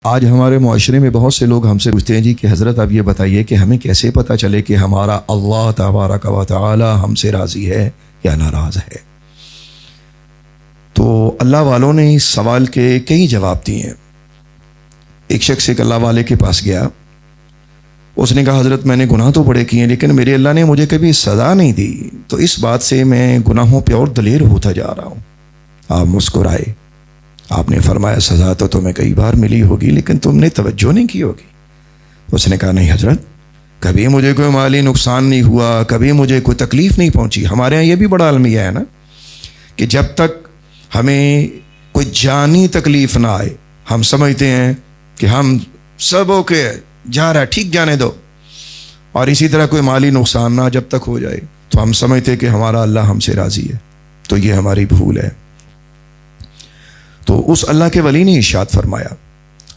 آج ہمارے معاشرے میں بہت سے لوگ ہم سے پوچھتے ہیں جی کہ حضرت آپ یہ بتائیے کہ ہمیں کیسے پتہ چلے کہ ہمارا اللہ تبارک و تعالی ہم سے راضی ہے یا ناراض ہے۔ تو اللہ والوں نے اس سوال کے کئی جواب دیے ہیں۔ ایک شخص ایک اللہ والے کے پاس گیا، اس نے کہا حضرت میں نے گناہ تو بڑے کیے لیکن میرے اللہ نے مجھے کبھی سزا نہیں دی، تو اس بات سے میں گناہوں پہ اور دلیر ہوتا جا رہا ہوں۔ آپ مسکرائے، آپ نے فرمایا سزا تو تمہیں کئی بار ملی ہوگی لیکن تم نے توجہ نہیں کی ہوگی۔ اس نے کہا نہیں حضرت، کبھی مجھے کوئی مالی نقصان نہیں ہوا، کبھی مجھے کوئی تکلیف نہیں پہنچی۔ ہمارے ہاں یہ بھی بڑا المیہ ہے نا کہ جب تک ہمیں کوئی جانی تکلیف نہ آئے ہم سمجھتے ہیں کہ ہم سب اوکے جا رہا ہے، ٹھیک جانے دو، اور اسی طرح کوئی مالی نقصان نہ جب تک ہو جائے تو ہم سمجھتے کہ ہمارا اللہ ہم سے راضی ہے۔ تو یہ ہماری بھول ہے۔ تو اس اللہ کے ولی نے ارشاد فرمایا،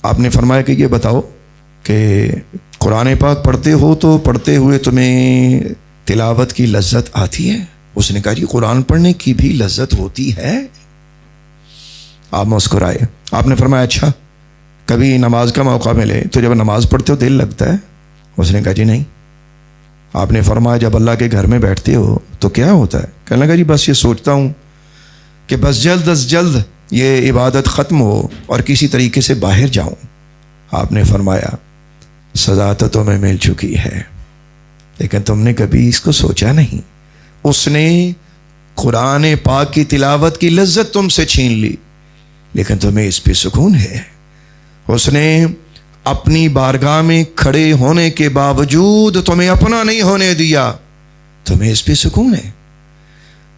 آپ نے فرمایا کہ یہ بتاؤ کہ قرآن پاک پڑھتے ہو تو پڑھتے ہوئے تمہیں تلاوت کی لذت آتی ہے؟ اس نے کہا جی قرآن پڑھنے کی بھی لذت ہوتی ہے۔ آپ مسکرائے، آپ نے فرمایا اچھا کبھی نماز کا موقع ملے تو جب نماز پڑھتے ہو دل لگتا ہے؟ اس نے کہا جی نہیں۔ آپ نے فرمایا جب اللہ کے گھر میں بیٹھتے ہو تو کیا ہوتا ہے؟ کہنے لگا جی بس یہ سوچتا ہوں کہ بس جلد از جلد یہ عبادت ختم ہو اور کسی طریقے سے باہر جاؤں۔ آپ نے فرمایا سزا تو تمہیں مل چکی ہے لیکن تم نے کبھی اس کو سوچا نہیں۔ اس نے قرآن پاک کی تلاوت کی لذت تم سے چھین لی لیکن تمہیں اس پہ سکون ہے۔ اس نے اپنی بارگاہ میں کھڑے ہونے کے باوجود تمہیں اپنا نہیں ہونے دیا، تمہیں اس پہ سکون ہے،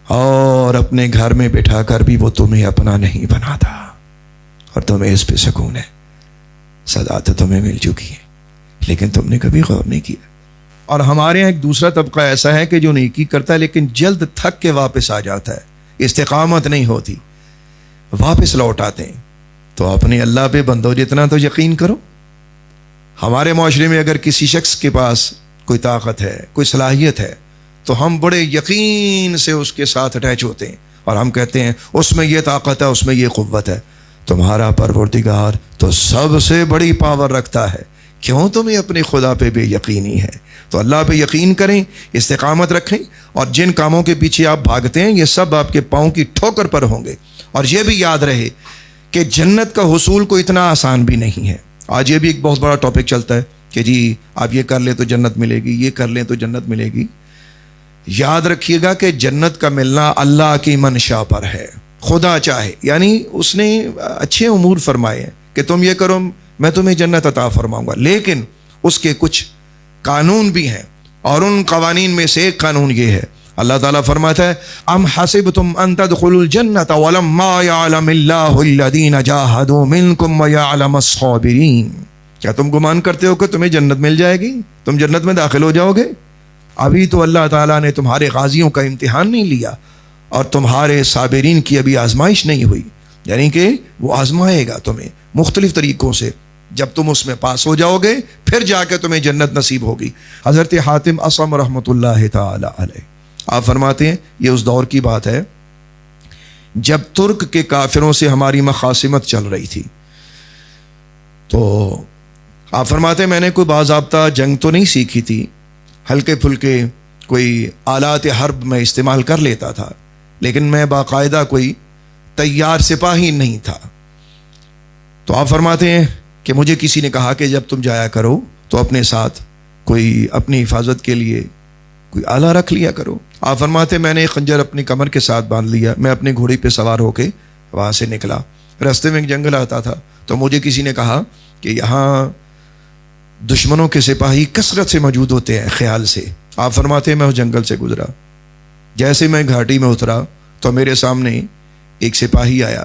اور اپنے گھر میں بٹھا کر بھی وہ تمہیں اپنا نہیں بناتا اور تمہیں اس پہ سکون ہے۔ سزا تو تمہیں مل چکی ہے لیکن تم نے کبھی غور نہیں کیا۔ اور ہمارے یہاں ایک دوسرا طبقہ ایسا ہے کہ جو نیکی کرتا ہے لیکن جلد تھک کے واپس آ جاتا ہے، استقامت نہیں ہوتی، واپس لوٹ آتے ہیں۔ تو اپنے اللہ پہ بندو جتنا تو یقین کرو۔ ہمارے معاشرے میں اگر کسی شخص کے پاس کوئی طاقت ہے، کوئی صلاحیت ہے، تو ہم بڑے یقین سے اس کے ساتھ اٹیچ ہوتے ہیں اور ہم کہتے ہیں اس میں یہ طاقت ہے، اس میں یہ قوت ہے۔ تمہارا پروردگار تو سب سے بڑی پاور رکھتا ہے، کیوں تمہیں اپنے خدا پہ بے یقینی ہے؟ تو اللہ پہ یقین کریں، استقامت رکھیں، اور جن کاموں کے پیچھے آپ بھاگتے ہیں یہ سب آپ کے پاؤں کی ٹھوکر پر ہوں گے۔ اور یہ بھی یاد رہے کہ جنت کا حصول کو اتنا آسان بھی نہیں ہے۔ آج یہ بھی ایک بہت بڑا ٹاپک چلتا ہے کہ جی آپ یہ کر لیں تو جنت ملے گی، یہ کر لیں تو جنت ملے گی۔ یاد رکھیے گا کہ جنت کا ملنا اللہ کی منشا پر ہے، خدا چاہے، یعنی اس نے اچھے امور فرمائے ہیں کہ تم یہ کرو میں تمہیں جنت عطا فرماؤں گا، لیکن اس کے کچھ قانون بھی ہیں، اور ان قوانین میں سے ایک قانون یہ ہے، اللہ تعالیٰ فرماتا ہے ام حسبتم ان تدخلوا الجنت ولما يعلم اللہ الذین جاہدوا منکم ويعلم الصابرین۔ کیا تم گمان کرتے ہو کہ تمہیں جنت مل جائے گی، تم جنت میں داخل ہو جاؤ گے؟ ابھی تو اللہ تعالیٰ نے تمہارے غازیوں کا امتحان نہیں لیا اور تمہارے صابرین کی ابھی آزمائش نہیں ہوئی، یعنی کہ وہ آزمائے گا تمہیں مختلف طریقوں سے۔ جب تم اس میں پاس ہو جاؤ گے پھر جا کے تمہیں جنت نصیب ہوگی۔ حضرت حاتم اصم رحمۃ اللہ تعالی علیہ آپ فرماتے ہیں یہ اس دور کی بات ہے جب ترک کے کافروں سے ہماری مخاصمت چل رہی تھی۔ تو آپ فرماتے ہیں میں نے کوئی باضابطہ جنگ تو نہیں سیکھی تھی، ہلکے پھلکے کوئی آلات حرب میں استعمال کر لیتا تھا، لیکن میں باقاعدہ کوئی تیار سپاہی نہیں تھا۔ تو آپ فرماتے ہیں کہ مجھے کسی نے کہا کہ جب تم جایا کرو تو اپنے ساتھ کوئی اپنی حفاظت کے لیے کوئی آلہ رکھ لیا کرو۔ آپ فرماتے ہیں میں نے ایک خنجر اپنی کمر کے ساتھ باندھ لیا، میں اپنے گھوڑے پہ سوار ہو کے وہاں سے نکلا، راستے میں ایک جنگل آتا تھا، تو مجھے کسی نے کہا کہ یہاں دشمنوں کے سپاہی کثرت سے موجود ہوتے ہیں خیال سے۔ آپ فرماتے ہیں میں اس جنگل سے گزرا، جیسے میں گھاٹی میں اترا تو میرے سامنے ایک سپاہی آیا،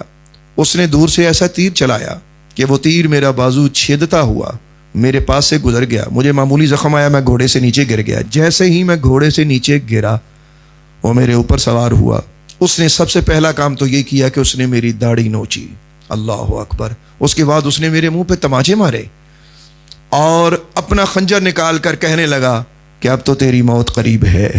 اس نے دور سے ایسا تیر چلایا کہ وہ تیر میرا بازو چھیدتا ہوا میرے پاس سے گزر گیا، مجھے معمولی زخم آیا، میں گھوڑے سے نیچے گر گیا۔ جیسے ہی میں گھوڑے سے نیچے گرا وہ میرے اوپر سوار ہوا، اس نے سب سے پہلا کام تو یہ کیا کہ اس نے میری داڑھی نوچی، اللہ اکبر۔ اس کے بعد اس نے میرے منہ پہ تماچے مارے اور اپنا خنجر نکال کر کہنے لگا کہ اب تو تیری موت قریب ہے،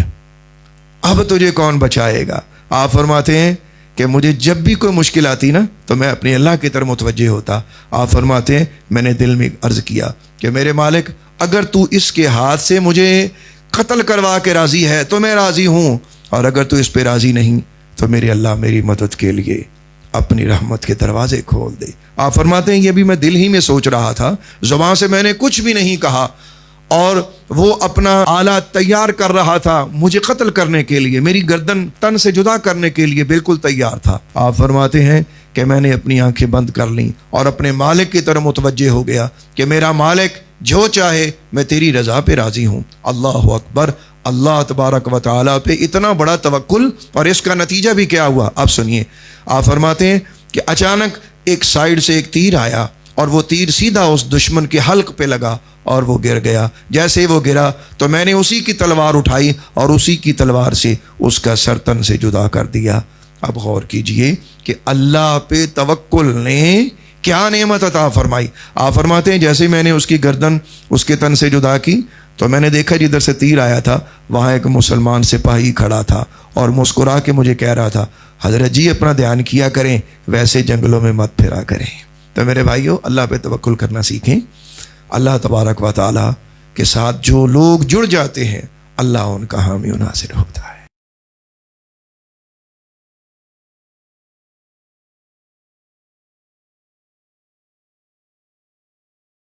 اب تجھے کون بچائے گا۔ آپ فرماتے ہیں کہ کہ مجھے جب بھی کوئی مشکل آتی نا تو میں اپنے اللہ کی طرف متوجہ ہوتا۔ آپ فرماتے ہیں میں نے دل میں عرض کیا کہ میرے مالک اگر تو اس کے ہاتھ سے مجھے قتل کروا کے راضی ہے تو میں راضی ہوں، اور اگر تو اس پہ راضی نہیں تو میرے اللہ میری مدد کے لیے اپنی رحمت کے دروازے کھول دے۔ آپ فرماتے ہیں یہ بھی میں دل ہی میں سوچ رہا تھا، زبان سے میں نے کچھ بھی نہیں کہا، اور وہ اپنا آلہ تیار کر رہا تھا مجھے قتل کرنے کے لیے، میری گردن تن سے جدا کرنے کے لیے بالکل تیار تھا۔ آپ فرماتے ہیں کہ میں نے اپنی آنکھیں بند کر لیں اور اپنے مالک کی طرف متوجہ ہو گیا کہ میرا مالک جو چاہے میں تیری رضا پہ راضی ہوں۔ اللہ اکبر! اللہ تبارک و تعالیٰ پہ اتنا بڑا توکل، اور اس کا نتیجہ بھی کیا ہوا آپ سنیے۔ آپ فرماتے ہیں کہ اچانک ایک سائیڈ سے ایک تیر آیا، اور وہ تیر سیدھا اس دشمن کے حلق پہ لگا اور وہ گر گیا۔ جیسے وہ گرا تو میں نے اسی کی تلوار اٹھائی اور اسی کی تلوار سے اس کا سر تن سے جدا کر دیا۔ اب غور کیجئے کہ اللہ پہ توکل نے کیا نعمت عطا فرمائی۔ آپ فرماتے ہیں جیسے میں نے اس کی گردن اس کے تن سے جدا کی تو میں نے دیکھا جدھر سے تیر آیا تھا وہاں ایک مسلمان سپاہی کھڑا تھا اور مسکرا کے مجھے کہہ رہا تھا حضرت جی اپنا دھیان کیا کریں، ویسے جنگلوں میں مت پھرا کریں۔ تو میرے بھائیو اللہ پہ توکل کرنا سیکھیں۔ اللہ تبارک و تعالیٰ کے ساتھ جو لوگ جڑ جاتے ہیں اللہ ان کا حامی و ناصر ہوتا ہے۔